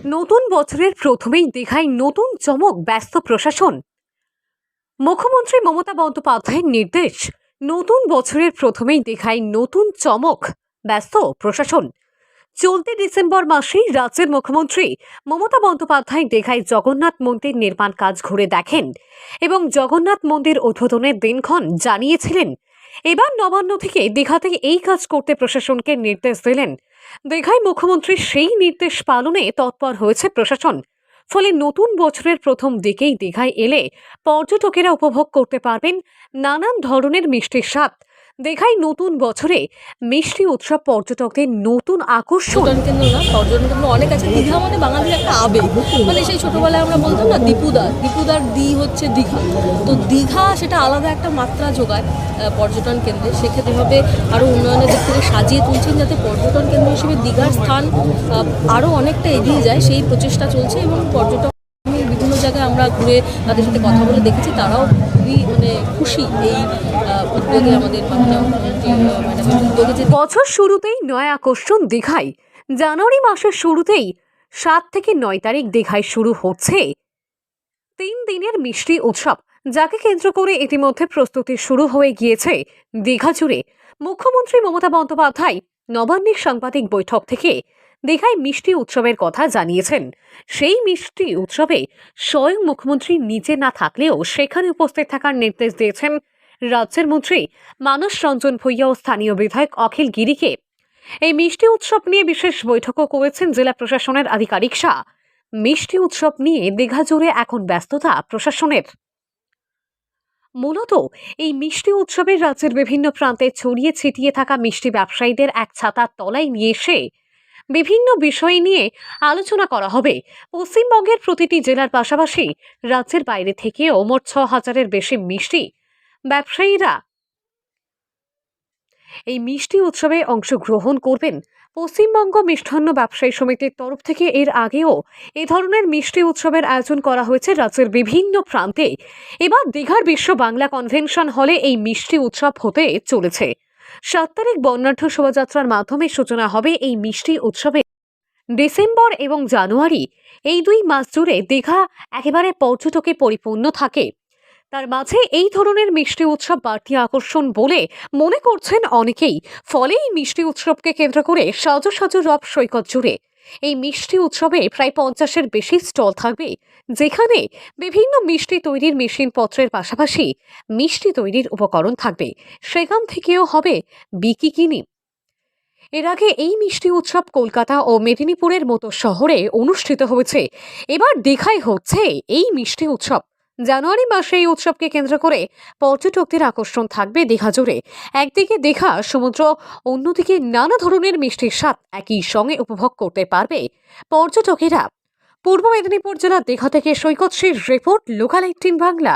নতুন বছরের প্রথমেই দীঘায় নতুন চমক, ব্যস্ত প্রশাসন। মুখ্যমন্ত্রী মমতা বন্দ্যোপাধ্যায়ের নির্দেশ, নতুন বছরের প্রথমেই দীঘায় নতুন চমক, ব্যস্ত প্রশাসন। চলতি ডিসেম্বর মাসেই রাজ্যের মুখ্যমন্ত্রী মমতা বন্দ্যোপাধ্যায় দীঘায় জগন্নাথ মন্দির নির্মাণ কাজ ঘুরে দেখেন এবং জগন্নাথ মন্দির উদ্বোধনের দিনক্ষণ জানিয়েছিলেন। এবার নবান্ন থেকে দীঘাতে এই কাজ করতে প্রশাসনকে নির্দেশ দিলেন। দীঘায় মুখ্যমন্ত্রীর সেই নির্দেশ পালনে তৎপর হয়েছে প্রশাসন। ফলে নতুন বছরের প্রথম দিকেই দীঘায় এলে পর্যটকেরা উপভোগ করতে পারবেন নানান ধরনের মিষ্টির স্বাদ। দীঘায় নতুন বছরে মিষ্টি উৎসব পর্যটকদের নতুন আকর্ষণ। পর্যটন কেন্দ্র না, পর্যটন কেন্দ্র অনেক আছে। দীঘা মানে বাঙালির একটা আবেগ, মানে সেই ছোটবেলায় আমরা বলতাম না দীপুদার দি হচ্ছে দীঘা। তো দীঘা সেটা আলাদা একটা মাত্রা যোগায় পর্যটন কেন্দ্রে। সেক্ষেত্রে ভাবে আরও উন্নয়নের দিক থেকে সাজিয়ে তুলছেন যাতে পর্যটন কেন্দ্র হিসেবে দীঘার স্থান আরও অনেকটা এগিয়ে যায়, সেই প্রচেষ্টা চলছে। এবং পর্যটক বিভিন্ন জায়গায় আমরা ঘুরে তাদের সাথে কথা বলে দেখেছি, তারাও খুবই খুশি এই উদ্যোগে, আমাদের উদ্যোগে যে বছর শুরুতেই নয় আকর্ষণ দীঘায়। জানুয়ারি মাসের শুরুতেই 7 থেকে 9 তারিখ দীঘায় শুরু হচ্ছে 3 দিনের মিষ্টি উৎসব, যাকে কেন্দ্র করে ইতিমধ্যে প্রস্তুতি শুরু হয়ে গিয়েছে দীঘা জুড়ে। মুখ্যমন্ত্রী মমতা বন্দ্যোপাধ্যায় নবান্নের সাংবাদিক বৈঠক থেকে দীঘায় মিষ্টি উৎসবের কথা জানিয়েছেন। সেই মিষ্টি উৎসবে স্বয়ং মুখ্যমন্ত্রী নিজে না থাকলেও সেখানে উপস্থিত থাকার নির্দেশ দিয়েছেন রাজ্যের মন্ত্রী মানস রঞ্জন ভূঁইয়া ও স্থানীয় বিধায়ক অখিল গিরিকে। এই মিষ্টি উৎসব নিয়ে বিশেষ বৈঠকও করেছেন জেলা প্রশাসনের আধিকারিকরা। মিষ্টি উৎসব নিয়ে দীঘা জুড়ে এখন ব্যস্ততা প্রশাসনের। মূলত এই মিষ্টি উৎসবের রাজ্যের বিভিন্ন প্রান্তে ছড়িয়ে ছিটিয়ে থাকা মিষ্টি ব্যবসায়ীদের এক ছাতার তলায় নিয়ে এসে বিভিন্ন বিষয় নিয়ে আলোচনা করা হবে। পশ্চিমবঙ্গের প্রতিটি জেলার পাশাপাশি রাজ্যের বাইরে থেকেও মোট 6,000-এর বেশি মিষ্টি ব্যবসায়ীরা এই মিষ্টি উৎসবে অংশগ্রহণ করবেন। পশ্চিমবঙ্গ মিষ্টান্ন ব্যবসায়ী সমিতির তরফ থেকে এর আগেও এ ধরনের মিষ্টি উৎসবের আয়োজন করা হয়েছে রাজ্যের বিভিন্ন প্রান্তে। এবার দীঘার বিশ্ব বাংলা কনভেনশন হলে এই মিষ্টি উৎসব হতে চলেছে। 7 তারিখ বর্ণাঢ্য শোভাযাত্রার মাধ্যমে সূচনা হবে এই মিষ্টি উৎসবে। ডিসেম্বর এবং জানুয়ারি এই 2 মাস জুড়ে দীঘা একেবারে পর্যটকে পরিপূর্ণ থাকে। তার মাঝে এই ধরনের মিষ্টি উৎসব বাড়তি আকর্ষণ বলে মনে করছেন অনেকেই। ফলে এই মিষ্টি উৎসবকে কেন্দ্র করে সাজো সাজো রব সৈকত জুড়ে এই মিষ্টি উৎসবে প্রায় 50-এর বেশি স্টল থাকবে, যেখানে বিভিন্ন মিষ্টি তৈরির মেশিনপত্রের পাশাপাশি মিষ্টি তৈরির উপকরণ থাকবে। সেখান থেকেও হবে বিকিকিনি। এর আগে এই মিষ্টি উৎসব কলকাতা ও মেদিনীপুরের মতো শহরে অনুষ্ঠিত হয়েছে। এবার দীঘায় হচ্ছে এই মিষ্টি উৎসব। জানুয়ারি মাসে এই উৎসবকে কেন্দ্র করে পর্যটকদের আকর্ষণ থাকবে দীঘা জুড়ে। একদিকে দীঘা সমুদ্র, অন্যদিকে নানা ধরনের মিষ্টির স্বাদ একই সঙ্গে উপভোগ করতে পারবে পর্যটকেরা। পূর্ব মেদিনীপুর জেলার দীঘা থেকে সৈকত শ্রীর রিপোর্ট, লোকাল 18 বাংলা।